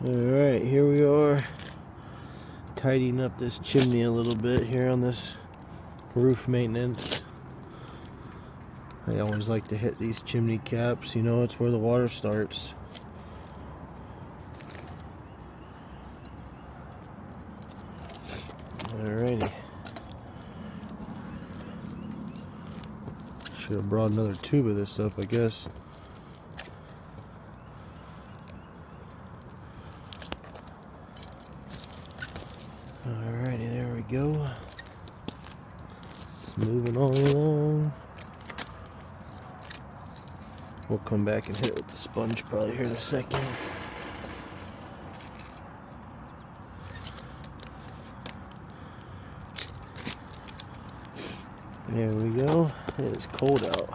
Alright, here we are, tidying up this chimney a little bit here on this roof maintenance. I always like to hit these chimney caps, you know, it's where the water starts. Alrighty. Should have brought another tube of this up, I guess. Alrighty, there we go. It's moving all along. We'll come back and hit it with the sponge probably here in a second. There we go. It is cold out.